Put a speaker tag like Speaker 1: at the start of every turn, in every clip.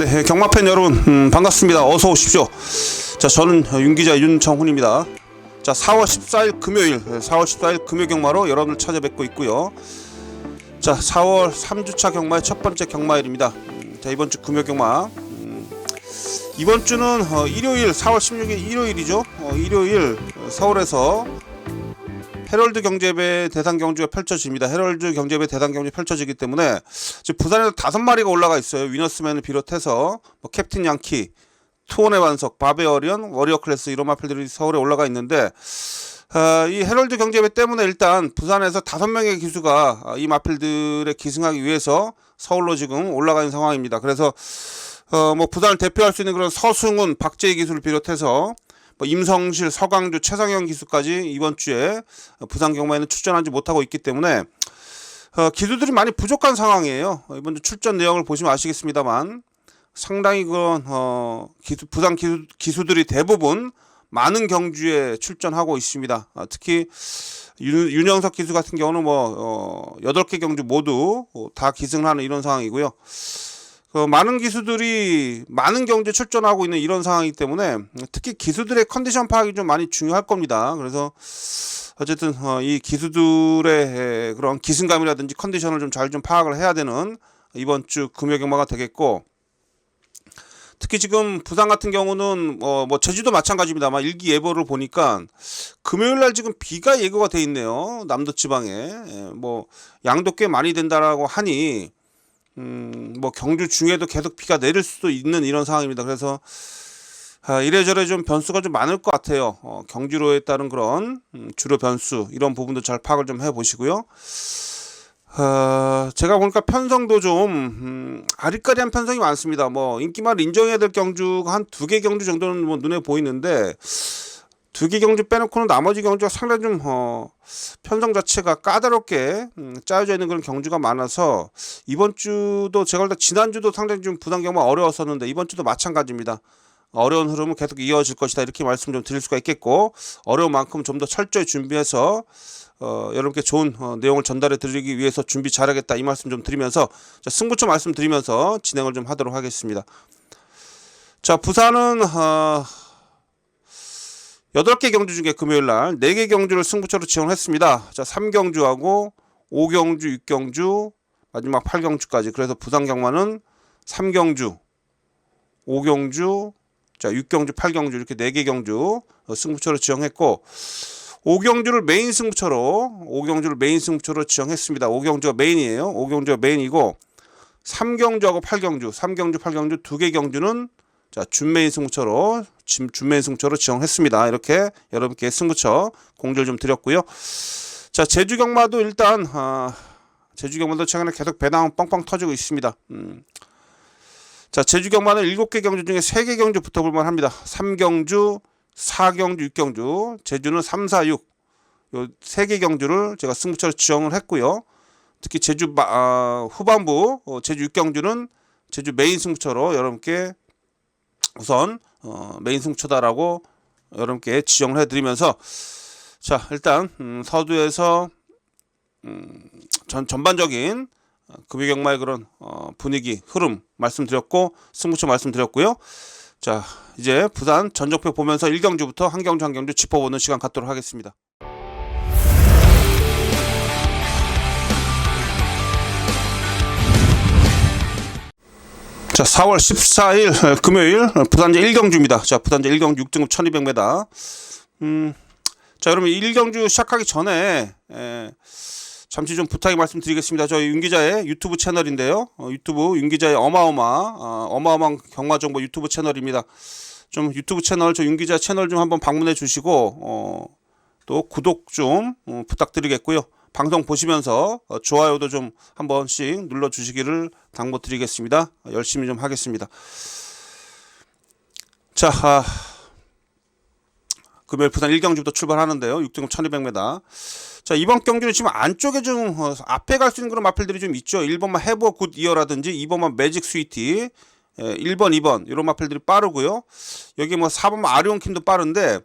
Speaker 1: 네, 경마팬 여러분, 반갑습니다. 어서 오십시오. 자, 저는 윤기자 윤정훈입니다. 자, 4월 14일 금요일, 4월 14일 금요 경마로 여러분을 찾아뵙고 있고요. 자, 4월 3주차 경마의 첫 번째 경마일입니다. 자, 이번 주 금요 경마. 이번 주는 일요일 4월 16일 일요일이죠. 일요일 서울에서 헤럴드 경제배 대상 경주가 펼쳐집니다. 헤럴드 경제배 대상 경주 펼쳐지기 때문에 지금 부산에서 5마리가 올라가 있어요. 위너스맨을 비롯해서 뭐 캡틴 양키, 투혼의 반석, 바베어리언, 워리어 클래스 이런 마필들이 서울에 올라가 있는데 이 헤럴드 경제배 때문에 일단 부산에서 5명의 기수가 이 마필들에 기승하기 위해서 서울로 지금 올라가 있는 상황입니다. 그래서 뭐 부산을 대표할 수 있는 그런 서승훈, 박재희 기수를 비롯해서 임성실, 서강주, 최상현 기수까지 이번 주에 부산 경마에는 출전하지 못하고 있기 때문에 기수들이 많이 부족한 상황이에요. 이번 주 출전 내용을 보시면 아시겠습니다만 상당히 그런 부산 기수들이 대부분 많은 경주에 출전하고 있습니다. 특히 윤영석 기수 같은 경우는 8개 경주 모두 다 기승을 하는 이런 상황이고요. 많은 기수들이 많은 경주에 출전하고 있는 이런 상황이기 때문에 특히 기수들의 컨디션 파악이 좀 많이 중요할 겁니다. 그래서 어쨌든 이 기수들의 그런 기승감이라든지 컨디션을 좀 잘 파악을 해야 되는 이번 주 금요 경마가 되겠고, 특히 지금 부산 같은 경우는 제주도 마찬가지입니다만 일기예보를 보니까 금요일날 지금 비가 예고가 돼 있네요. 남도 지방에 양도 꽤 많이 된다라고 하니 경주 중에도 계속 비가 내릴 수도 있는 이런 상황입니다. 그래서 이래저래 좀 변수가 좀 많을 것 같아요. 경주로에 따른 그런 주로 변수 이런 부분도 잘 파악을 좀 해보시고요. 제가 보니까 편성도 좀 아리까리한 편성이 많습니다. 인기말 인정해야 될 경주가 한 2개 경주 정도는 눈에 보이는데 2개 경주 빼놓고는 나머지 경주가 상당히 좀 편성 자체가 까다롭게 짜여져 있는 그런 경주가 많아서 이번 주도 제가 볼 때 지난주도 상당히 좀 부산 경마 어려웠었는데 이번 주도 마찬가지입니다. 어려운 흐름은 계속 이어질 것이다 이렇게 말씀 좀 드릴 수가 있겠고, 어려운 만큼 좀 더 철저히 준비해서 여러분께 좋은 내용을 전달해 드리기 위해서 준비 잘하겠다 이 말씀 좀 드리면서 승부처 말씀 드리면서 진행을 좀 하도록 하겠습니다. 자, 부산은 8개 경주 중에 금요일날 4개 경주를 승부처로 지원했습니다. 자, 3경주하고 5경주, 6경주, 마지막 8경주까지. 그래서 부산 경마는 3경주, 5경주, 자 6경주, 8경주 이렇게 4개 경주 승부처로 지정했고, 5경주를 메인 승부처로 지정했습니다. 5경주가 메인이에요. 5경주가 메인이고 3경주하고 8경주, 8경주 2개 경주는 자 준메인 승부처로 지정했습니다. 이렇게 여러분께 승부처 공지를 좀 드렸고요. 자, 제주 경마도 일단 제주 경마도 최근에 계속 배당 뻥뻥 터지고 있습니다. 자, 제주 경마는 7개 경주 중에 3개 경주 붙어볼 만합니다. 3경주, 4경주, 6경주. 제주는 3, 4, 6. 요 3개 경주를 제가 승부처로 지정을 했고요. 특히 제주 후반부 제주 6경주는 제주 메인 승부처로 여러분께 우선 메인 승부처다라고 여러분께 지정을 해드리면서, 자 일단 서두에서 전반적인 금요 경마의 그런 분위기 흐름 말씀드렸고 승부처 말씀드렸고요. 자, 이제 부산 전적표 보면서 1경주부터 한 경주 짚어보는 시간 갖도록 하겠습니다. 자, 4월 14일 금요일 부산제 1경주입니다. 자, 부산제 1경주 6등급 1200m. 자, 여러분 1경주 시작하기 전에 잠시 좀 부탁의 말씀드리겠습니다. 저희 윤기자의 유튜브 채널인데요. 유튜브 윤기자의 어마어마한 경마정보 유튜브 채널입니다. 좀 유튜브 채널, 저 윤기자 채널 좀 한번 방문해 주시고 또 구독 좀 부탁드리겠고요. 방송 보시면서 좋아요도 좀 한 번씩 눌러주시기를 당부드리겠습니다. 열심히 좀 하겠습니다. 자, 금요일 부산 1경주부터 출발하는데요. 6등급 1200m. 자, 이번 경주는 지금 안쪽에 좀 앞에 갈 수 있는 그런 마필들이 좀 있죠. 1번만 해버 굿 이어라든지 2번만 매직 스위티, 1번, 2번 이런 마필들이 빠르고요. 여기 4번만 아리온킴도 빠른데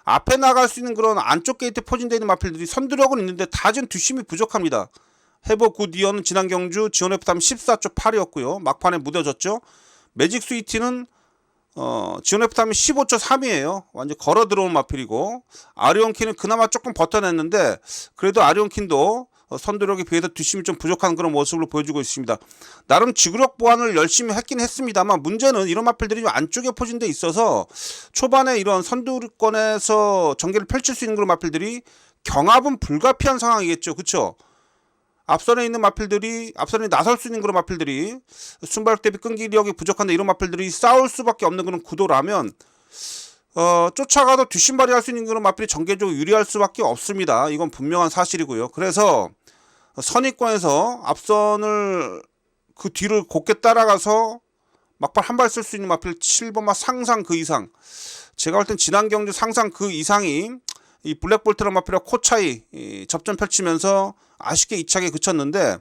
Speaker 1: 앞에 나갈 수 있는 그런 안쪽 게이트에 포진되어 있는 마필들이 선두력은 있는데 다 지금 뒷심이 부족합니다. 해버 굿 이어는 지난 경주 지원 F3 14초 8이었고요. 막판에 무뎌졌죠. 매직 스위티는 지온 FT하면 15.3이에요. 완전 걸어 들어온 마필이고, 아리온킨은 그나마 조금 버텨냈는데 그래도 아리온킨도 선두력에 비해서 뒷심이 좀 부족한 그런 모습을 보여주고 있습니다. 나름 지구력 보완을 열심히 했긴 했습니다만, 문제는 이런 마필들이 안쪽에 포진 데 있어서 초반에 이런 선두권에서 전개를 펼칠 수 있는 그런 마필들이 경합은 불가피한 상황이겠죠. 그쵸? 앞선에 있는 마필들이, 앞선에 나설 수 있는 그런 마필들이 순발력 대비 끈기력이 부족한데 이런 마필들이 싸울 수밖에 없는 그런 구도라면 쫓아가도 뒷심발이 할 수 있는 그런 마필이 전개적으로 유리할 수밖에 없습니다. 이건 분명한 사실이고요. 그래서 선입권에서 앞선을 그 뒤를 곱게 따라가서 막판 한 발 쓸 수 있는 마필 7번마 상상 그 이상, 제가 볼 땐 지난 경주 상상 그 이상이 이 블랙볼트랑 마필과 코 차이 접전 펼치면서 아쉽게 2차게 그쳤는데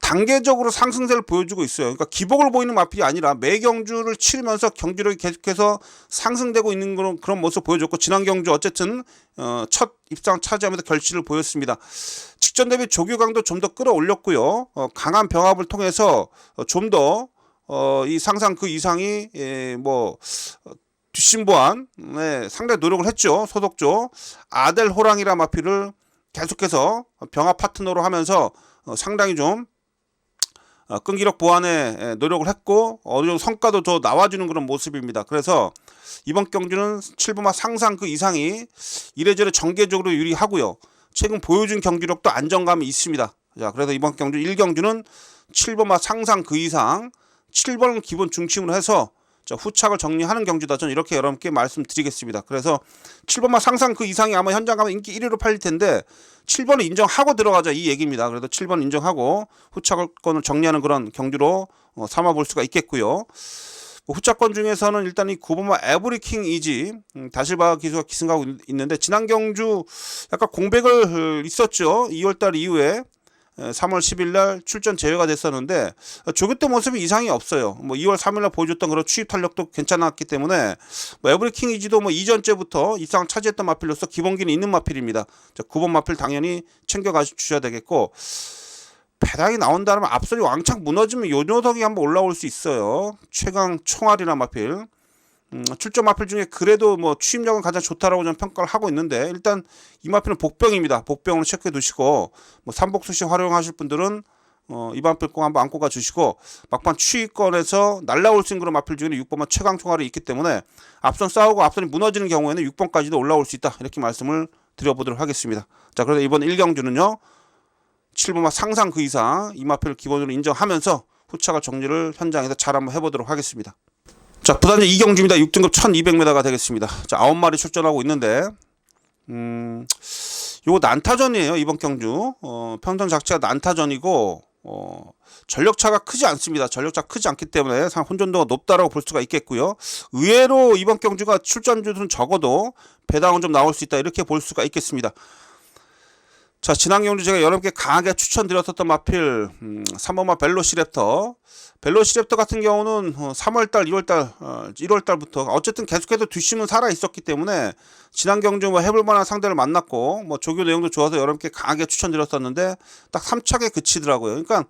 Speaker 1: 단계적으로 상승세를 보여주고 있어요. 그러니까 기복을 보이는 마필이 아니라 매 경주를 치르면서 경주력이 계속해서 상승되고 있는 그런 모습을 보여줬고, 지난 경주 어쨌든 첫 입상 차지하면서 결실을 보였습니다. 직전 대비 조교강도 좀 더 끌어올렸고요. 강한 병합을 통해서 좀 더 이 상상 그 이상이 뒷심 보완에 상당히 노력을 했죠. 소속조 아델 호랑이라 마필을 계속해서 병합 파트너로 하면서 상당히 좀 끈기력 보완에 노력을 했고, 어느 정도 성과도 더 나와주는 그런 모습입니다. 그래서 이번 경주는 7번마 상상 그 이상이 이래저래 전개적으로 유리하고요. 최근 보여준 경주력도 안정감이 있습니다. 자, 그래서 이번 경주 1경주는 7번마 상상 그 이상, 7번을 기본 중심으로 해서 후착을 정리하는 경주다. 저는 이렇게 여러분께 말씀드리겠습니다. 그래서 7번마 상상 그 이상이 아마 현장 가면 인기 1위로 팔릴 텐데 7번을 인정하고 들어가자 이 얘기입니다. 그래도 7번 인정하고 후차권을 정리하는 그런 경주로 삼아볼 수가 있겠고요. 후차권 중에서는 일단 이 9번마 에브리킹 이지 다실바 기수가 기승하고 있는데, 지난 경주 약간 공백을 있었죠. 2월달 이후에 3월 10일날 출전 제외가 됐었는데 조교 때 모습이 이상이 없어요. 2월 3일날 보여줬던 그런 추입 탄력도 괜찮았기 때문에 에브리킹 이지도 이전째부터 입상 차지했던 마필로서 기본기는 있는 마필입니다. 9번 마필 당연히 챙겨가 주셔야 되겠고, 배당이 나온다면 앞선이 왕창 무너지면 요 녀석이 한번 올라올 수 있어요. 최강 총알이나 마필. 출전 마필 중에 그래도 추임력은 가장 좋다라고 저는 평가를 하고 있는데, 일단 이 마필은 복병입니다. 복병으로 체크해 두시고, 삼복수시 활용하실 분들은 이 마필 꼭 한번 안고 가 주시고, 막판 추위권에서 날라올 수 있는 그런 마필 중에는 6번만 최강 총알이 있기 때문에 앞선 싸우고 앞선이 무너지는 경우에는 6번까지도 올라올 수 있다, 이렇게 말씀을 드려보도록 하겠습니다. 자, 그래서 이번 1경주는요 7번만 상상 그 이상 이 마필을 기본으로 인정하면서 후차가 정리를 현장에서 잘 한번 해보도록 하겠습니다. 자, 부단지 2경주입니다. 6등급 1200m가 되겠습니다. 자, 9마리 출전하고 있는데 요거 난타전이에요. 이번 경주 평전 자체가 난타전이고 전력차가 크지 않습니다. 전력차 크지 않기 때문에 혼전도가 높다라고 볼 수가 있겠고요. 의외로 이번 경주가 출전주는 적어도 배당은 좀 나올 수 있다, 이렇게 볼 수가 있겠습니다. 자, 지난 경주 제가 여러분께 강하게 추천드렸었던 마필 3번마 벨로시랩터. 벨로시랩터 같은 경우는 3월달, 2월달, 1월달부터 어쨌든 계속해서 뒷심은 살아있었기 때문에 지난 경주 해볼만한 상대를 만났고 조교 내용도 좋아서 여러분께 강하게 추천드렸었는데 딱 3착에 그치더라고요. 그러니까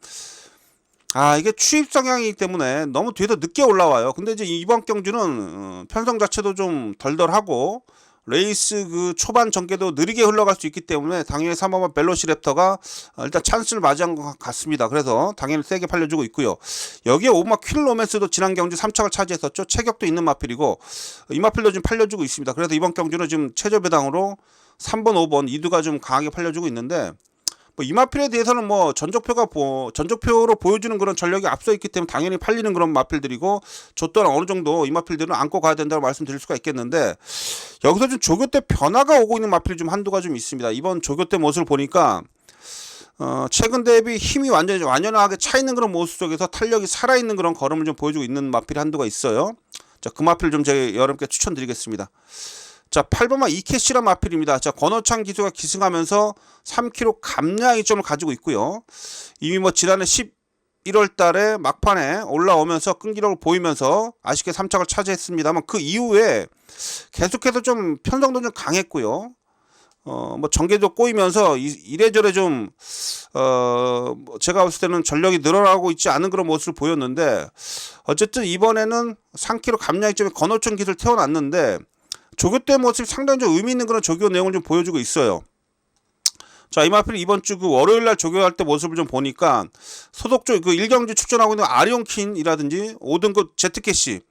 Speaker 1: 이게 추입 성향이기 때문에 너무 뒤에서 늦게 올라와요. 근데 이제 이번 경주는 편성 자체도 좀 덜덜하고 레이스 그 초반 전개도 느리게 흘러갈 수 있기 때문에 당연히 3번마 벨로시랩터가 일단 찬스를 맞이한 것 같습니다. 그래서 당연히 세게 팔려주고 있고요. 여기에 5번마 퀼로맨스도 지난 경주 3착을 차지했었죠. 체격도 있는 마필이고 이 마필도 지금 팔려주고 있습니다. 그래서 이번 경주는 지금 최저 배당으로 3번, 5번 이두가 좀 강하게 팔려주고 있는데, 이 마필에 대해서는 전적표로 보여주는 그런 전력이 앞서 있기 때문에 당연히 팔리는 그런 마필들이고, 저 또한 어느 정도 이 마필들은 안고 가야 된다고 말씀드릴 수가 있겠는데, 여기서 좀 조교 때 변화가 오고 있는 마필이 좀 한두가 좀 있습니다. 이번 조교 때 모습을 보니까 최근 대비 힘이 완연하게 차 있는 그런 모습 속에서 탄력이 살아있는 그런 걸음을 좀 보여주고 있는 마필이 한두가 있어요. 자, 그 마필 좀 제가 여러분께 추천드리겠습니다. 자, 8번마 이캐시란 마필입니다. 자, 권호창 기수가 기승하면서 3kg 감량이점을 가지고 있고요. 이미 지난해 11월 달에 막판에 올라오면서 끈기력을 보이면서 아쉽게 3착을 차지했습니다만 그 이후에 계속해서 좀 편성도 좀 강했고요. 뭐 전개도 꼬이면서 이래저래 좀 뭐 제가 봤을 때는 전력이 늘어나고 있지 않은 그런 모습을 보였는데, 어쨌든 이번에는 상키로 감량이점에 건호점 기술 태워놨는데 조교대 모습이 상당히 좀 의미 있는 그런 조교 내용을 좀 보여주고 있어요. 자, 이마필 이번 주 그 월요일 날 조교할 때 모습을 좀 보니까 소속조 그 1경주 출전하고 있는 아리온킨이라든지 5등급 제트캐시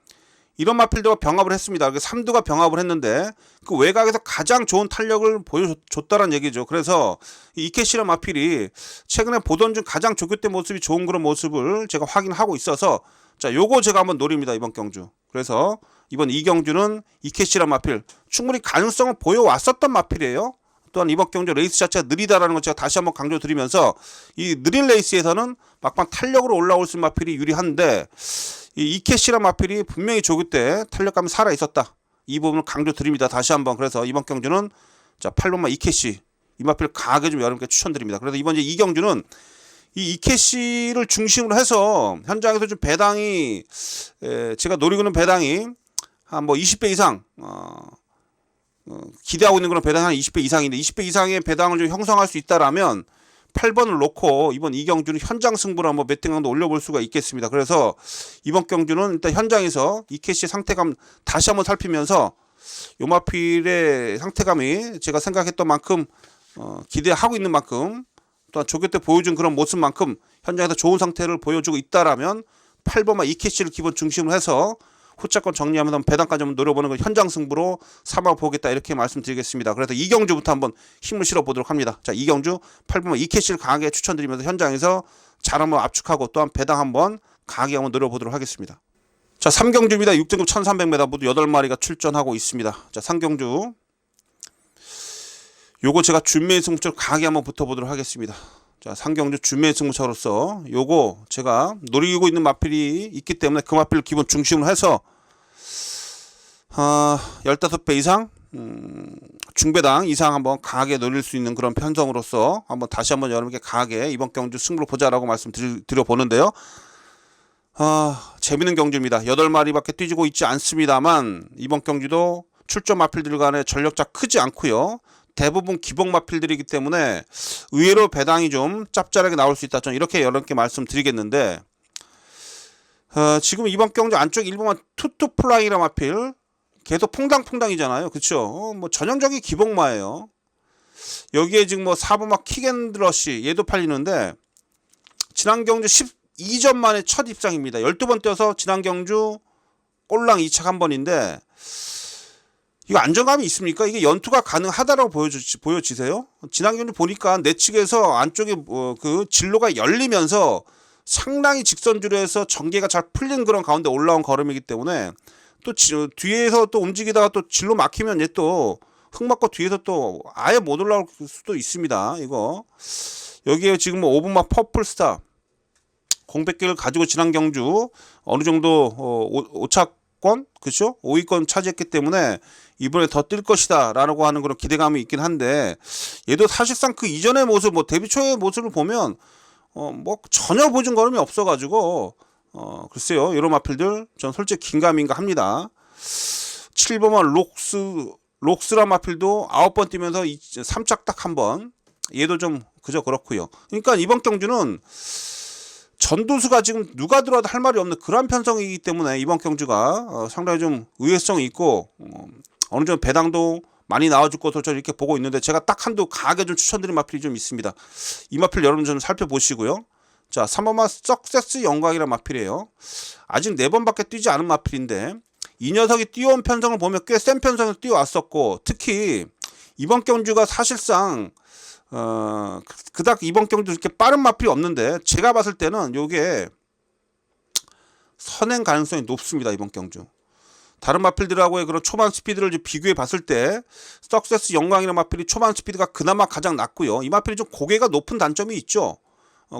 Speaker 1: 이런 마필들과 병합을 했습니다. 3두가 병합을 했는데 그 외곽에서 가장 좋은 탄력을 보여줬다는 얘기죠. 그래서 이케시라 마필이 최근에 보던 중 가장 조교 때 모습이 좋은 그런 모습을 제가 확인하고 있어서, 자, 요거 제가 한번 노립니다, 이번 경주. 그래서 이번 2경주는 이케시라 마필 충분히 가능성을 보여왔었던 마필이에요. 또한 이번 경주 레이스 자체가 느리다라는 것 제가 다시 한번 강조드리면서, 이 느린 레이스에서는 막판 탄력으로 올라올 수 있는 마필이 유리한데, 이 이케시라 마필이 분명히 조교 때 탄력감이 살아 있었다, 이 부분을 강조드립니다, 다시 한번. 그래서 이번 경주는 자 8번마 이케시 이 마필 강하게 좀 여러분께 추천드립니다. 그래서 이번 이제 2경주는 이 이케시를 중심으로 해서 현장에서 좀 배당이 제가 노리고 있는 배당이 한 뭐 20배 이상 기대하고 있는 그런 배당 한 20배 이상인데, 20배 이상의 배당을 좀 형성할 수 있다라면 8번을 놓고 이번 2경주는 현장 승부를 한번 매팅강도 올려볼 수가 있겠습니다. 그래서 이번 경주는 일단 현장에서 이케시의 상태감 다시 한번 살피면서 요마필의 상태감이 제가 생각했던 만큼 기대하고 있는 만큼, 또한 조교 때 보여준 그런 모습만큼 현장에서 좋은 상태를 보여주고 있다라면 8번만 이케시를 기본 중심으로 해서 후차권 정리하면서 배당까지 한번 노려보는 걸 현장 승부로 삼아보겠다, 이렇게 말씀드리겠습니다. 그래서 2경주부터 한번 힘을 실어보도록 합니다. 자, 2경주 8번만 이케시를 강하게 추천드리면서 현장에서 잘 한번 압축하고 또한 배당 한번 강하게 한번 노려보도록 하겠습니다. 자, 3경주입니다. 6등급 1300m 모두 8마리가 출전하고 있습니다. 자, 3경주 요거 제가 준매의 승부처로 강하게 한번 붙어보도록 하겠습니다. 자, 3경주 준매의 승부처로서 요거 제가 노리고 있는 마필이 있기 때문에 그 마필을 기본 중심으로 해서 15배 이상 중배당 이상 한번 강하게 노릴 수 있는 그런 편성으로서 한번 다시 한번 여러분께 강하게 이번 경주 승부를 보자라고 말씀드려 보는데요. 재밌는 경주입니다. 8마리밖에 뛰지고 있지 않습니다만 이번 경주도 출전 마필들 간의 전력차 크지 않고요. 대부분 기복 마필들이기 때문에 의외로 배당이 좀 짭짤하게 나올 수 있다, 좀 이렇게 여러분께 말씀드리겠는데, 지금 이번 경주 안쪽 일부만 투투플라이라 마필 계속 퐁당퐁당이잖아요. 그쵸? 뭐 전형적인 기복마예요. 여기에 지금 뭐 4번마 킥앤드러시 얘도 팔리는데 지난 경주 12전 만에 첫 입장입니다. 12번 뛰어서 지난 경주 꼴랑 2착 한 번인데 이거 안정감이 있습니까? 이게 연투가 가능하다라고 보여지세요? 지난 경주 보니까 내측에서 안쪽에 그 진로가 열리면서 상당히 직선주로해서 전개가 잘 풀린 그런 가운데 올라온 걸음이기 때문에, 또 뒤에서 또 움직이다가 또 진로 막히면 얘 또 흙 맞고 뒤에서 또 아예 못 올라올 수도 있습니다. 이거 여기에 지금 뭐 5분마 퍼플스타 공백기를 가지고 지난 경주 어느 정도 5차권 그렇죠? 5위권 차지했기 때문에 이번에 더 뛸 것이다 라고 하는 그런 기대감이 있긴 한데, 얘도 사실상 그 이전의 모습, 뭐 데뷔 초의 모습을 보면 뭐 전혀 보증 걸음이 없어가지고 글쎄요, 이런 마필들 전 솔직히 긴가민가 합니다. 7번만 록스라 마필도 9번 뛰면서 3착 딱 한 번, 얘도 좀 그저 그렇고요. 그러니까 이번 경주는 전도수가 지금 누가 들어와도 할 말이 없는 그런 편성이기 때문에 이번 경주가 상당히 좀 의외성이 있고 어느 정도 배당도 많이 나와줄 것으로 저는 이렇게 보고 있는데, 제가 딱 한두 강하게 좀 추천드린 마필이 좀 있습니다. 이 마필 여러분 좀 살펴보시고요. 자, 3번마 석세스 영광이라는 마필이에요. 아직 4번밖에 뛰지 않은 마필인데 이 녀석이 뛰어온 편성을 보면 꽤 센 편성을 뛰어왔었고, 특히 이번 경주가 사실상 그닥 이번 경주 이렇게 빠른 마필이 없는데 제가 봤을 때는 요게 선행 가능성이 높습니다. 이번 경주 다른 마필들하고의 그런 초반 스피드를 비교해 봤을 때 석세스 영광이라는 마필이 초반 스피드가 그나마 가장 낮고요. 이 마필이 좀 고개가 높은 단점이 있죠.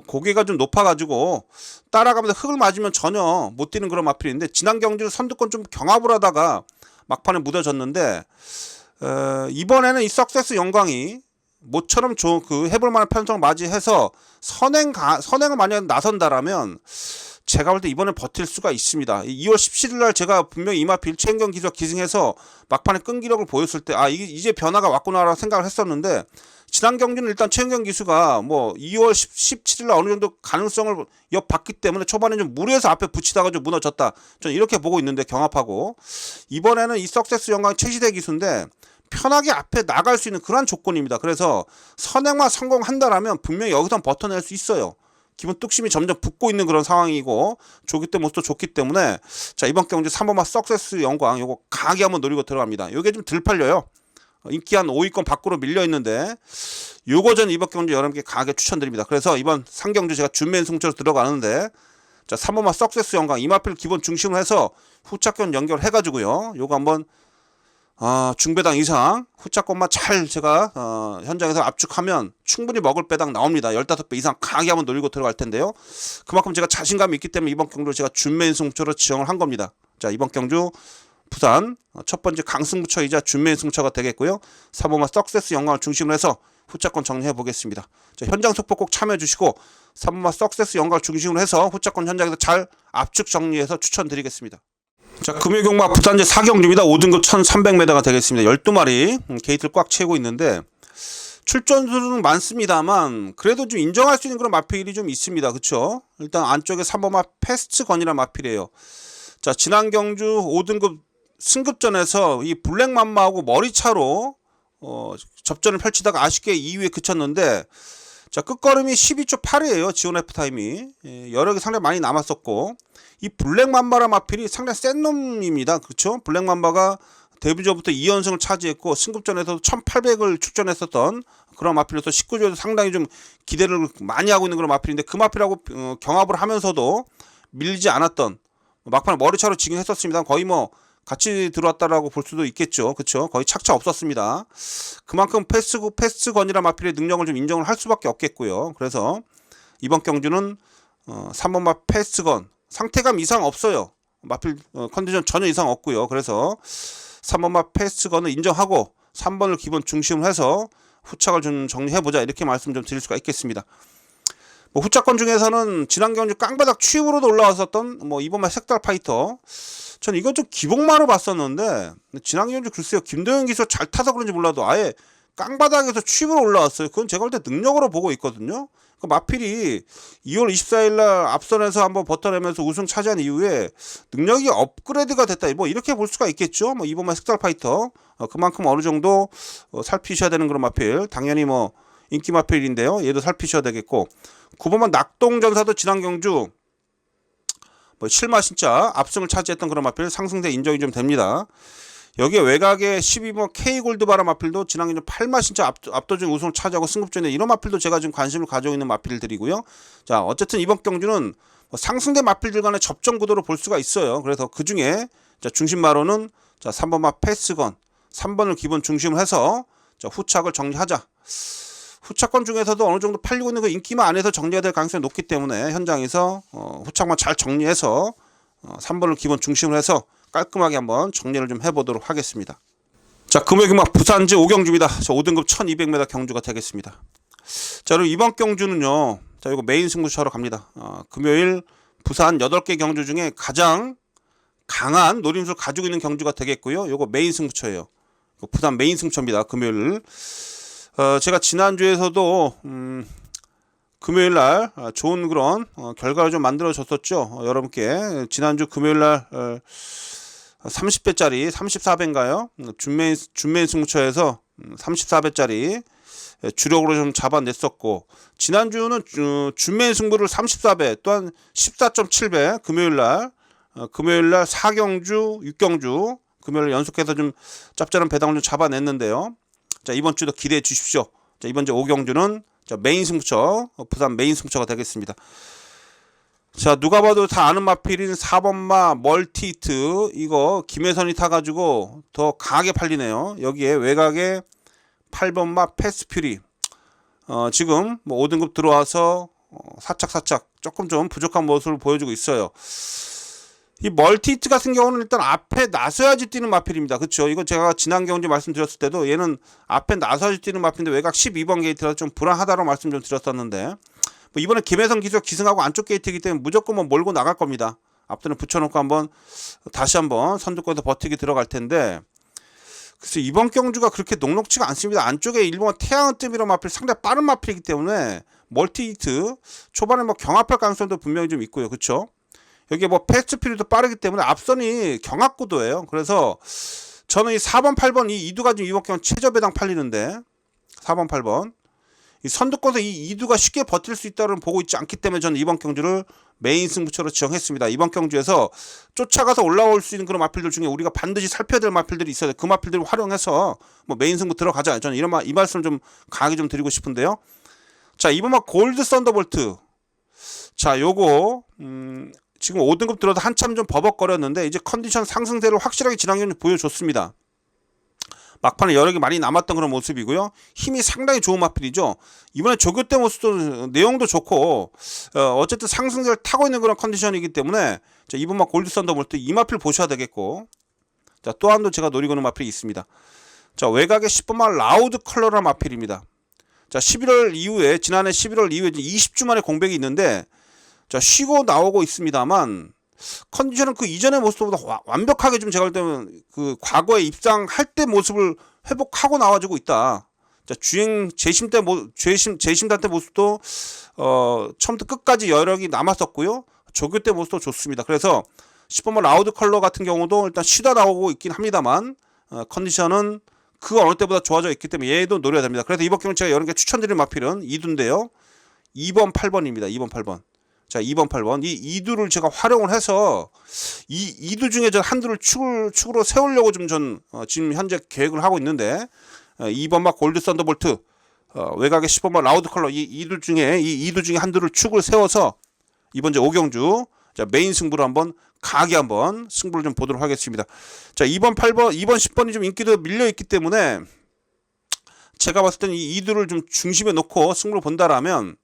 Speaker 1: 고개가 좀 높아가지고 따라가면서 흙을 맞으면 전혀 못 뛰는 그런 마필인데, 지난 경주를 선두권 좀 경합을 하다가 막판에 무뎌졌는데 이번에는 이 석세스 영광이 모처럼 그 해볼 만한 편성을 맞이해서 선행을 만약에 나선다라면 제가 볼 때 이번에 버틸 수가 있습니다. 2월 17일 날 제가 분명히 이 마필 최은경 기수가 기승해서 막판에 끈기력을 보였을 때 이게 이제 변화가 왔구나라고 생각을 했었는데, 지난 경기는 일단 최은경 기수가 뭐 2월 17일 날 어느 정도 가능성을 엿봤기 때문에 초반에 좀 무리해서 앞에 붙이다가 좀 무너졌다, 저는 이렇게 보고 있는데, 경합하고 이번에는 이 석세스 영광 최시대 기수인데 편하게 앞에 나갈 수 있는 그런 조건입니다. 그래서 선행만 성공한다라면 분명히 여기서 버텨낼 수 있어요. 기본 뚝심이 점점 붙고 있는 그런 상황이고, 조기 때 모습도 좋기 때문에, 자, 이번 경주 3번마 석세스 영광 요거 강하게 한번 노리고 들어갑니다. 요게 좀 덜 팔려요. 인기 한 5위권 밖으로 밀려 있는데, 요거 전 이번 경주 여러분께 강하게 추천드립니다. 그래서 이번 상경주 제가 준맨 승차로 들어가는데, 자, 3번마 석세스 영광 이마필 기본 중심으로 해서 후차권 연결해가지고요, 요거 한번 중배당 이상 후차권만 잘 제가 현장에서 압축하면 충분히 먹을 배당 나옵니다. 15배 이상 강하게 한번 노리고 들어갈 텐데요. 그만큼 제가 자신감이 있기 때문에 이번 경주 제가 준맨 승부처로 지정을 한 겁니다. 자, 이번 경주 부산 첫 번째 강승부처이자 준맨 승부처가 되겠고요. 3번마 석세스 영광을 중심으로 해서 후차권 정리해 보겠습니다. 자, 현장 속보 꼭 참여해 주시고 3번마 석세스 영광을 중심으로 해서 후차권 현장에서 잘 압축 정리해서 추천드리겠습니다. 자, 금요경마 부산제 4경주입니다. 5등급 1300m가 되겠습니다. 12마리 게이트를 꽉 채우고 있는데, 출전수는 많습니다만 그래도 좀 인정할 수 있는 그런 마필이 좀 있습니다. 그쵸? 일단 안쪽에 3번마 패스트건이라는 마필이에요. 자, 지난 경주 5등급 승급전에서 이 블랙맘마하고 머리차로 접전을 펼치다가 아쉽게 2위에 그쳤는데, 자, 끝걸음이 12초 8이에요. 지원 F 타임이. 여력이 상당히 많이 남았었고, 이 블랙맘바라 마필이 상당히 센 놈입니다. 그렇죠? 블랙맘바가 데뷔전부터 2연승을 차지했고 승급전에서도 1800을 출전했었던 그런 마필로서 19조에서 상당히 좀 기대를 많이 하고 있는 그런 마필인데, 그 마필하고 경합을 하면서도 밀리지 않았던, 막판에 머리차로 지긴 했었습니다. 거의 뭐 같이 들어왔다라고 볼 수도 있겠죠. 그렇죠? 거의 착차 없었습니다. 그만큼 패스건이라 마필의 능력을 좀 인정을 할 수밖에 없겠고요. 그래서 이번 경주는 3번마 패스건 상태감 이상 없어요. 마필 컨디션 전혀 이상 없고요. 그래서 3번마 패스건을 인정하고 3번을 기본 중심으로 해서 후착을 좀 정리해보자, 이렇게 말씀 좀 드릴 수가 있겠습니다. 뭐 후차권 중에서는 지난 경주 깡바닥 취입으로도 올라왔었던 뭐 이번만 색달 파이터, 전 이건 좀 기복마로 봤었는데, 지난 경주 글쎄요, 김도현 기수 잘 타서 그런지 몰라도 아예 깡바닥에서 취입으로 올라왔어요. 그건 제가 볼 때 능력으로 보고 있거든요. 그 마필이 2월 24일 날 앞선에서 한번 버텨내면서 우승 차지한 이후에 능력이 업그레이드가 됐다, 뭐 이렇게 볼 수가 있겠죠. 뭐 이번만 색달 파이터 그만큼 어느 정도 살피셔야 되는 그런 마필, 당연히 뭐 인기 마필인데요, 얘도 살피셔야 되겠고, 9번만 낙동전사도 지난 경주 뭐 7마 진짜 압승을 차지했던 그런 마필, 상승세 인정이 좀 됩니다. 여기에 외곽에 12번 K골드바라 마필도 지난 경주 8마 진짜 압도적인 우승을 차지하고 승급전에, 이런 마필도 제가 지금 관심을 가지고 있는 마필들이고요. 자, 어쨌든 이번 경주는 뭐 상승대 마필들 간의 접전 구도로 볼 수가 있어요. 그래서 그 중에 중심마로는 3번마 패스건 3번을 기본 중심으로 해서 후착을 정리하자. 후착권 중에서도 어느 정도 팔리고 있는 그 인기만 안에서 정리가 될 가능성이 높기 때문에 현장에서 후착만 잘 정리해서 3번을 기본 중심으로 해서 깔끔하게 한번 정리를 좀 해보도록 하겠습니다. 자, 금요일막 부산제 5경주입니다. 자, 5등급 1200m 경주가 되겠습니다. 자, 그리고 이번 경주는요, 자, 이거 메인 승부처로 갑니다. 금요일 부산 8개 경주 중에 가장 강한 노림수를 가지고 있는 경주가 되겠고요. 요거 메인 승부처예요. 부산 메인 승부처입니다. 금요일. 제가 지난주에서도 금요일날 좋은 그런 결과를 좀 만들어 줬었죠. 여러분께 지난주 금요일날 30배짜리 34배인가요? 준메인 승부처에서 34배짜리 주력으로 좀 잡아냈었고, 지난주는 준메인 승부를 34배 또한 14.7배 금요일날 4경주 6경주 금요일 연속해서 좀 짭짤한 배당을 좀 잡아냈는데요. 자, 이번 주도 기대해 주십시오. 자, 이번 주 5경주는 메인 승부처, 부산 메인 승부처가 되겠습니다. 자, 누가 봐도 다 아는 마필인 4번마 멀티히트, 이거 김혜선이 타가지고 더 강하게 팔리네요. 여기에 외곽에 8번마 패스퓨리, 지금 뭐 5등급 들어와서 사착 조금 좀 부족한 모습을 보여주고 있어요. 이 멀티히트 같은 경우는 일단 앞에 나서야지 뛰는 마필입니다. 그렇죠? 이거 제가 지난 경주 말씀드렸을 때도 얘는 앞에 나서야지 뛰는 마필인데 외곽 12번 게이트라서 좀 불안하다고 말씀 좀 드렸었는데, 뭐 이번에 김혜성 기수가 기승하고 안쪽 게이트이기 때문에 무조건 뭐 몰고 나갈 겁니다. 앞전에 붙여놓고 한번 다시 한번 선두권에서 버티기 들어갈 텐데, 그래서 이번 경주가 그렇게 녹록치가 않습니다. 안쪽에 일본과 태양은 뜸이로 마필 상당히 빠른 마필이기 때문에 멀티 히트 초반에 뭐 경합할 가능성도 분명히 좀 있고요. 그렇죠? 여기에 뭐 패스트 피리도 빠르기 때문에 앞선이 경합구도예요. 그래서 저는 이 4번 8번 이 2두가 지금 이번 경우 최저 배당 팔리는데, 4번 8번 이 선두권에서 이 2두가 쉽게 버틸 수 있다는 보고 있지 않기 때문에 저는 이번 경주를 메인 승부처로 지정했습니다. 이번 경주에서 쫓아가서 올라올 수 있는 그런 마필들 중에 우리가 반드시 살펴야 될 마필들이 있어요. 그 마필들을 활용해서 뭐 메인 승부 들어가자. 저는 이 말씀을 좀 강하게 좀 드리고 싶은데요. 자, 이번 막 골드 썬더볼트. 자, 요거 지금 5등급 들어도 한참 좀 버벅거렸는데 이제 컨디션 상승세를 확실하게 지난경주 보여줬습니다. 막판에 여력이 많이 남았던 그런 모습이고요. 힘이 상당히 좋은 마필이죠. 이번에 조교 때 모습도 내용도 좋고 어쨌든 상승세를 타고 있는 그런 컨디션이기 때문에 자, 이번 막 골드 썬더볼트 이 마필 보셔야 되겠고, 자, 또 한 도 제가 노리고 있는 마필이 있습니다. 자, 외곽에 10번만 라우드 컬러라는 마필입니다. 자, 11월 이후에 지난해 11월 이후에 20주 만에 공백이 있는데 자, 쉬고 나오고 있습니다만 컨디션은 그 이전의 모습보다 완벽하게 좀 제가 볼 때는 그 과거에 입상할 때 모습을 회복하고 나와주고 있다. 자, 재심단 때 모습도 처음부터 끝까지 여력이 남았었고요. 조교 때 모습도 좋습니다. 그래서 10번만 라우드 컬러 같은 경우도 일단 쉬다 나오고 있긴 합니다만 컨디션은 그 어느 때보다 좋아져 있기 때문에 얘도 노려야 됩니다. 그래서 이번 경우 제가 여러 개 추천드리는 마필은 2두인데요. 2번 8번입니다. 2번 8번. 자, 2번 8번 이 2두를 제가 활용을 해서 이 2두 중에 저 한두를 축으로 세우려고 좀 지금 현재 계획을 하고 있는데 2번 막 골드 썬더볼트 외곽에 10번만 라우드 컬러 이 2두 중에 한두를 축을 세워서 이번 제 5경주 자, 메인 승부로 한번 강하게 한번 승부를 좀 보도록 하겠습니다. 자, 2번 8번 2번 10번이 좀 인기도 밀려 있기 때문에 제가 봤을 때는 이 2두를 좀 중심에 놓고 승부를 본다라면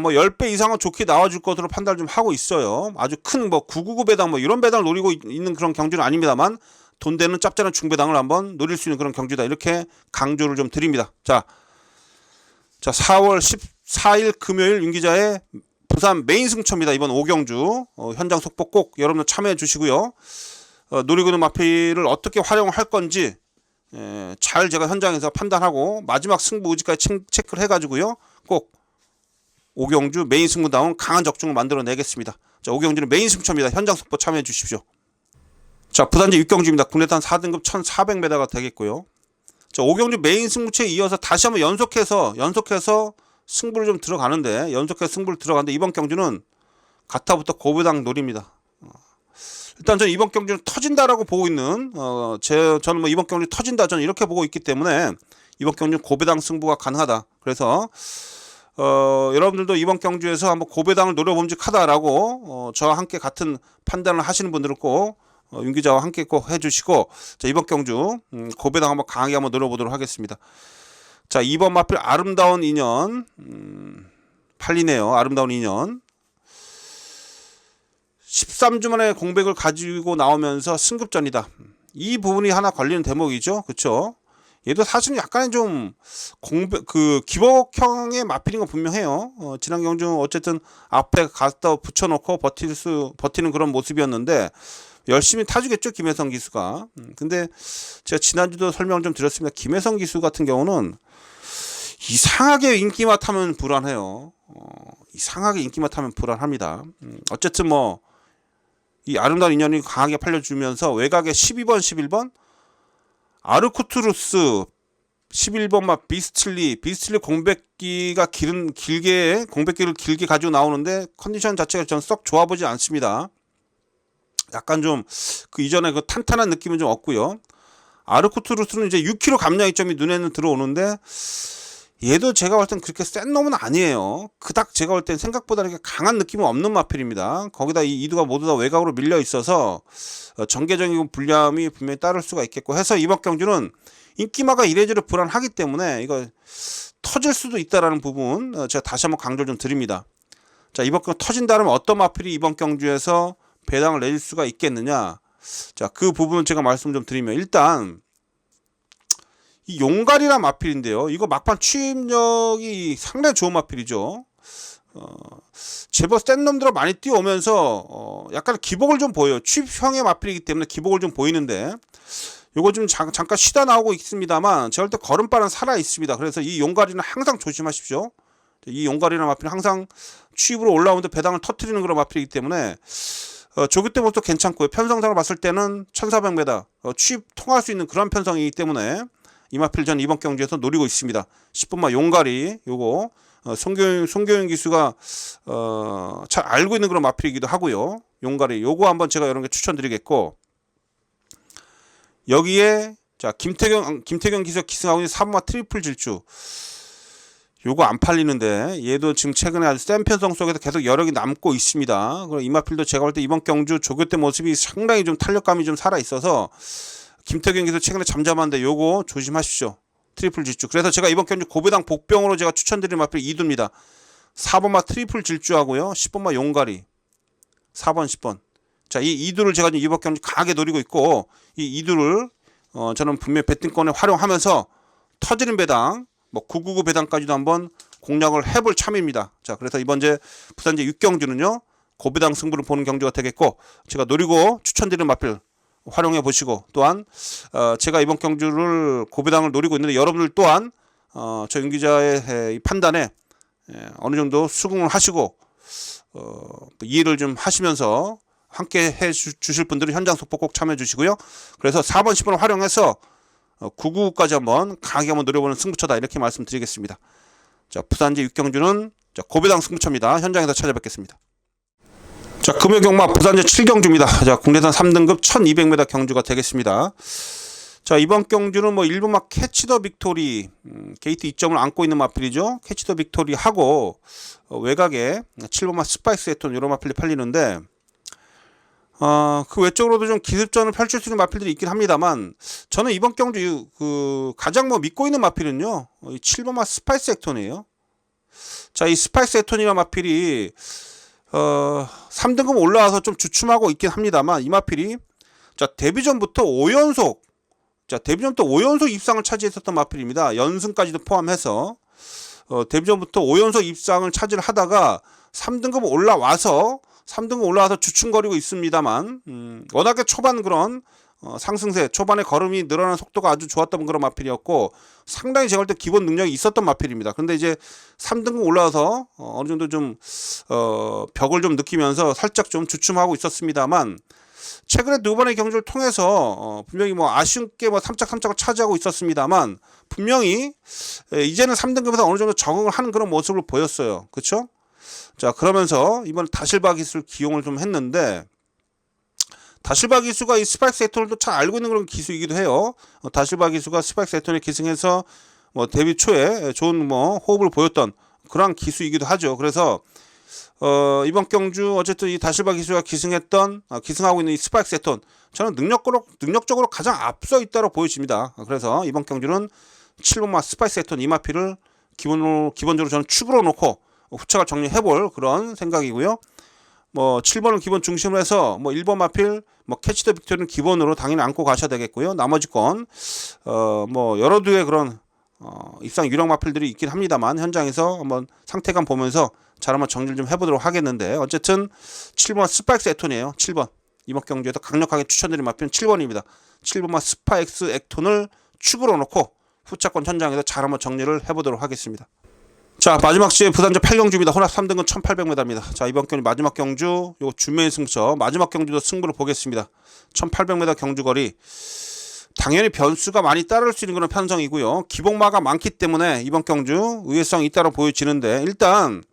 Speaker 1: 뭐 10배 이상은 좋게 나와줄 것으로 판단을 좀 하고 있어요. 아주 큰 뭐 999 배당 뭐 이런 배당을 노리고 있는 그런 경주는 아닙니다만 돈 되는 짭짤한 중배당을 한번 노릴 수 있는 그런 경주다. 이렇게 강조를 좀 드립니다. 자 4월 14일 금요일 윤기자의 부산 메인 승처입니다. 이번 5경주 현장 속보 꼭 여러분들 참여해 주시고요. 노리고 있는 마필을 어떻게 활용할 건지 잘 제가 현장에서 판단하고 마지막 승부 의지까지 체크를 해가지고요. 꼭 5경주 메인 승부다운 강한 적중을 만들어내겠습니다. 자, 5경주는 메인 승처입니다. 현장 속보 참여해 주십시오. 자, 부산제 6경주입니다. 국내단 4등급 1400m가 되겠고요. 자, 5경주 메인 승부처에 이어서 다시 한번 연속해서 승부를 좀 들어가는데 이번 경주는 가타부터 고배당 노립니다. 일단 저는 이번 경주는 터진다라고 보고 있는 저는 뭐 이번 경주 터진다 저는 이렇게 보고 있기 때문에 이번 경주는 고배당 승부가 가능하다. 그래서 여러분들도 이번 경주에서 한번 고배당을 노려봄직하다라고 저와 함께 같은 판단을 하시는 분들은 꼭 윤기자와 함께 꼭 해주시고, 자, 이번 경주 고배당 한번 강하게 한번 노려보도록 하겠습니다. 자, 2번 마필 아름다운 인연 팔리네요. 아름다운 인연 13주 만에 공백을 가지고 나오면서 승급전이다. 이 부분이 하나 걸리는 대목이죠. 그렇죠? 얘도 사실은 약간의 좀 기복형의 마필인 건 분명해요. 지난 경주 어쨌든 앞에 갖다 붙여놓고 버티는 그런 모습이었는데 열심히 타주겠죠, 김혜성 기수가. 근데 제가 지난주도 설명 좀 드렸습니다. 김혜성 기수 같은 경우는 이상하게 인기만 타면 불안해요. 이상하게 인기만 타면 불안합니다. 어쨌든 뭐 이 아름다운 인연이 강하게 팔려주면서 외곽에 12번 11번 아르쿠투루스 11번 막 비스틀리 공백기를 길게 가지고 나오는데 컨디션 자체가 전 썩 좋아 보지 않습니다. 약간 좀 그 이전에 그 탄탄한 느낌은 좀 없고요. 아르쿠투루스는 이제 6kg 감량 이점이 눈에는 들어오는데 얘도 제가 볼 땐 그렇게 센 놈은 아니에요. 그닥 제가 볼 땐 생각보다 이렇게 강한 느낌은 없는 마필입니다. 거기다 이 이두가 모두 다 외곽으로 밀려 있어서 전개적인 불리함이 분명히 따를 수가 있겠고 해서 이번 경주는 인기마가 이래저래 불안하기 때문에 이거 터질 수도 있다라는 부분 제가 다시 한번 강조를 좀 드립니다. 자, 이번 경주 터진다면 어떤 마필이 이번 경주에서 배당을 내릴 수가 있겠느냐. 자, 그 부분은 제가 말씀 좀 드리면 일단 이 용갈이란 마필인데요. 이거 막판 추임력이 상당히 좋은 마필이죠. 제법 센 놈들은 많이 뛰어오면서 약간 기복을 좀 보여요. 취입형의 마필이기 때문에 기복을 좀 보이는데 요거 좀 잠깐 쉬다 나오고 있습니다만 제가 볼 때 걸음발은 살아 있습니다. 그래서 이 용가리는 항상 조심하십시오. 이 용가리나 마필은 항상 취입으로 올라오는데 배당을 터트리는 그런 마필이기 때문에 조교 때부터 괜찮고요. 편성상을 봤을 때는 1400m 취입 통할 수 있는 그런 편성이기 때문에 이 마필 전 이번 경주에서 노리고 있습니다. 10분마 용가리 요거 송교영 기수가 잘 알고 있는 그런 마필이기도 하고요. 용가리 요거 한번 제가 여러분께 추천드리겠고, 여기에 자 김태경 기수가 기승하고 있는 4번마 트리플 질주 요거 안 팔리는데 얘도 지금 최근에 아주 센 편성 속에서 계속 여력이 남고 있습니다. 그리고 이 마필도 제가 볼 때 이번 경주 조교 때 모습이 상당히 좀 탄력감이 좀 살아 있어서 김태경 기수 최근에 잠잠한데 요거 조심하십시오. 트리플 질주. 그래서 제가 이번 경주 고배당 복병으로 제가 추천드린 마필 2두입니다. 4번마 트리플 질주하고요. 10번마 용가리. 4번 10번. 자, 이 2두를 제가 이번 경주 강하게 노리고 있고, 이 2두를 저는 분명히 배팅권에 활용하면서 터지는 배당, 뭐 999 배당까지도 한번 공략을 해볼 참입니다. 자, 그래서 이번 부산제 6경주는요 고배당 승부를 보는 경주가 되겠고, 제가 노리고 추천드리는 마필 활용해 보시고, 또한 제가 이번 경주를 고배당을 노리고 있는데 여러분들 또한 저 윤기자의 이 판단에 어느 정도 수긍을 하시고 이해를 좀 하시면서 함께 해 주실 분들은 현장 속보 꼭 참여해 주시고요. 그래서 4번 10번을 활용해서 999까지 한번 강하게 한번 노려보는 승부처다, 이렇게 말씀드리겠습니다. 자, 부산제 6경주는 고배당 승부처입니다. 현장에서 찾아뵙겠습니다. 자, 금요경마 부산제 7경주입니다. 자, 국내산 3등급 1200m 경주가 되겠습니다. 자, 이번 경주는 뭐 1번마 캐치 더 빅토리 게이트 2점을 안고 있는 마필이죠. 캐치 더 빅토리 하고 외곽에 7번마 스파이스 에톤 이런 마필이 팔리는데 그 외적으로도 좀 기습전을 펼칠 수 있는 마필들이 있긴 합니다만, 저는 이번 경주 가장 뭐 믿고 있는 마필은요 7번마 스파이스 에톤이에요. 자, 이 스파이스 에톤이라는 마필이 3등급 올라와서 좀 주춤하고 있긴 합니다만, 이 마필이 자 데뷔전부터 5연속 입상을 차지했었던 마필입니다. 연승까지도 포함해서 데뷔전부터 5연속 입상을 차지를 하다가 3등급 올라와서 주춤거리고 있습니다만, 워낙에 초반 그런 상승세, 초반에 걸음이 늘어나는 속도가 아주 좋았던 그런 마필이었고, 상당히 제가 볼 때 기본 능력이 있었던 마필입니다. 그런데 이제 3등급 올라와서 어느 정도 좀 벽을 좀 느끼면서 살짝 좀 주춤하고 있었습니다만, 최근에 두 번의 경주를 통해서 분명히 뭐 아쉽게 뭐 3착을 차지하고 있었습니다만, 분명히 이제는 3등급에서 어느 정도 적응을 하는 그런 모습을 보였어요. 그렇죠? 자, 그러면서 이번 다실바 기술 기용을 좀 했는데, 다실바 기수가 이 스파이스 에톤을 또 잘 알고 있는 그런 기수이기도 해요. 다실바 기수가 스파이스 에톤에 기승해서 뭐 데뷔 초에 좋은 뭐 호흡을 보였던 그런 기수이기도 하죠. 그래서 이번 경주 어쨌든 이 다실바 기수가 기승하고 있는 이 스파이스 에톤, 저는 능력적으로 가장 앞서 있다고 보여집니다. 그래서 이번 경주는 7번마 스파이스 에톤 이마피를 기본적으로 저는 축으로 놓고 후착을 정리해볼 그런 생각이고요. 뭐 7번을 기본 중심으로 해서 뭐 1번 마필, 뭐 캐치 더 빅토리는 기본으로 당연히 안고 가셔야 되겠고요. 나머지 건 뭐 여러 두의 그런 입상 유력 마필들이 있긴 합니다만, 현장에서 한번 상태감 보면서 잘 한번 정리를 좀 해보도록 하겠는데, 어쨌든 7번 스파이스 에톤이에요. 7번 이번 경주에서 강력하게 추천드린 마필은 7번입니다. 7번마 스파이스 에톤을 축으로 놓고 후차권 현장에서 잘 한번 정리를 해보도록 하겠습니다. 자, 마지막 시에 부산제 8경주입니다. 혼합 3등급 1800m입니다. 자, 이번 경주 마지막 경주 요 준매인 승부처 마지막 경주도 승부를 보겠습니다. 1800m 경주거리 당연히 변수가 많이 따를 수 있는 그런 편성이고요. 기복마가 많기 때문에 이번 경주 의외성이 있다고 보여지는데, 일단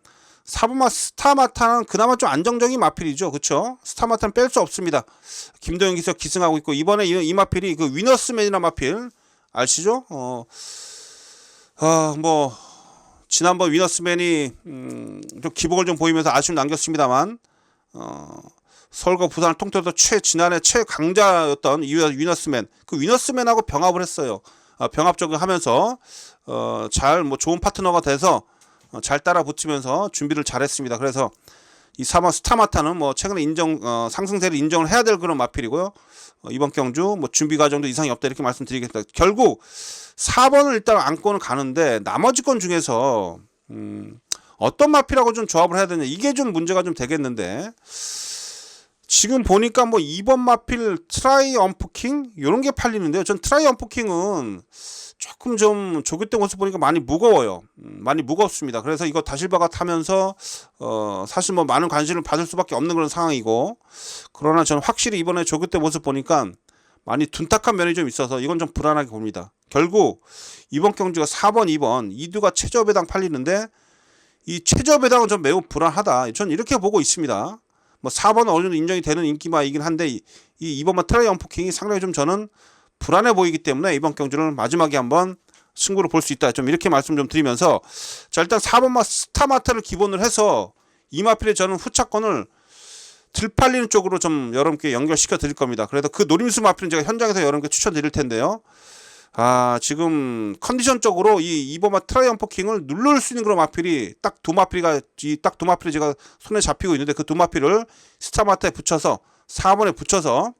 Speaker 1: 4번마 스타마타는 그나마 좀 안정적인 마필이죠. 그렇죠? 스타마타는 뺄 수 없습니다. 김도영 기수 기승하고 있고, 이번에 이 마필이 그 위너스맨이나 마필 아시죠? 뭐 지난번 위너스맨이 좀 기복을 좀 보이면서 아쉬움 남겼습니다만, 서울과 부산을 통틀어서 지난해 최강자였던 이 위너스맨, 그 위너스맨하고 병합을 했어요. 병합적으로 하면서 잘 뭐 좋은 파트너가 돼서 잘 따라 붙이면서 준비를 잘했습니다. 그래서 이 스타마타는 뭐 최근에 상승세를 인정을 해야 될 그런 마필이고요. 이번 경주 뭐 준비 과정도 이상이 없다, 이렇게 말씀드리겠습니다. 결국 4번을 일단 안고는 가는데, 나머지 건 중에서 어떤 마필하고 좀 조합을 해야 되냐, 이게 좀 문제가 좀 되겠는데, 지금 보니까 뭐 2번 마필 트라이엄프 킹 요런 게 팔리는데요. 전 트라이엄프 킹은 조금 좀 조교 때 모습 보니까 많이 무거워요. 많이 무겁습니다. 그래서 이거 다실바가 타면서 사실 뭐 많은 관심을 받을 수밖에 없는 그런 상황이고, 그러나 저는 확실히 이번에 조교 때 모습 보니까 많이 둔탁한 면이 좀 있어서 이건 좀 불안하게 봅니다. 결국 이번 경주가 4번 2번 이두가 최저 배당 팔리는데, 이 최저 배당은 좀 매우 불안하다, 전 이렇게 보고 있습니다. 뭐 4번은 어느 정도 인정이 되는 인기마이긴 한데, 이 2번만 트라이엄프 킹이 상당히 좀 저는 불안해 보이기 때문에 이번 경주는 마지막에 한번 승부를 볼 수 있다, 좀 이렇게 말씀 좀 드리면서, 자 일단 4번마 스타마트를 기본으로 해서 이 마필에 저는 후차권을 들팔리는 쪽으로 좀 여러분께 연결시켜 드릴 겁니다. 그래서 그 노림수 마필은 제가 현장에서 여러분께 추천 드릴 텐데요. 지금 컨디션적으로 이 2번마 트라이엄프 킹을 누를 수 있는 그런 마필이 딱 두 마필이 제가 손에 잡히고 있는데, 그 두 마필을 스타마트에 붙여서 4번에 붙여서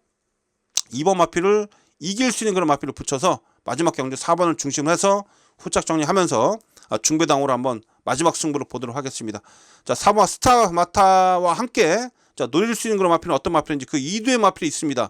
Speaker 1: 2번 마필을 이길 수 있는 그런 마필을 붙여서 마지막 경주 4번을 중심으로 해서 후착 정리하면서 중배당으로 한번 마지막 승부를 보도록 하겠습니다. 자 4번 스타마타와 함께 자 노릴 수 있는 그런 마필은 어떤 마필인지, 그 2두의 마필이 있습니다.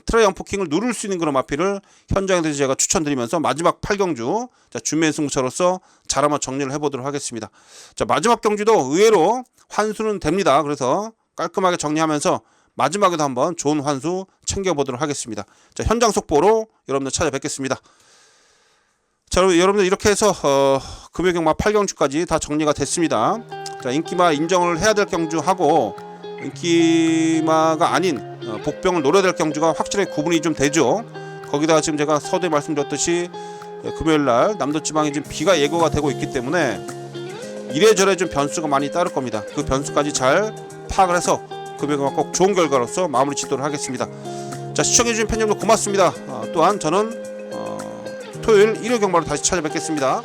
Speaker 1: 트라이엄프 킹을 누를 수 있는 그런 마필을 현장에서 제가 추천드리면서 마지막 8경주 자 준비의 승부차로서 잘 한번 정리를 해보도록 하겠습니다. 자 마지막 경주도 의외로 환수는 됩니다. 그래서 깔끔하게 정리하면서 마지막에도 한번 좋은 환수 챙겨보도록 하겠습니다. 자 현장 속보로 여러분들 찾아뵙겠습니다. 자 여러분들 이렇게 해서 금요경마 8경주까지 다 정리가 됐습니다. 자 인기마 인정을 해야 될 경주하고 인기마가 아닌 복병을 노려야 될 경주가 확실하게 구분이 좀 되죠. 거기다가 지금 제가 서두에 말씀드렸듯이 금요일날 남도지방에 지금 비가 예고가 되고 있기 때문에 이래저래 좀 변수가 많이 따를 겁니다. 그 변수까지 잘 파악을 해서 금요일마 꼭 좋은 결과로서 마무리 짓도록 하겠습니다. 자 시청해주신 팬여러분 고맙습니다. 또한 저는 토요일 일요 경마로 다시 찾아뵙겠습니다.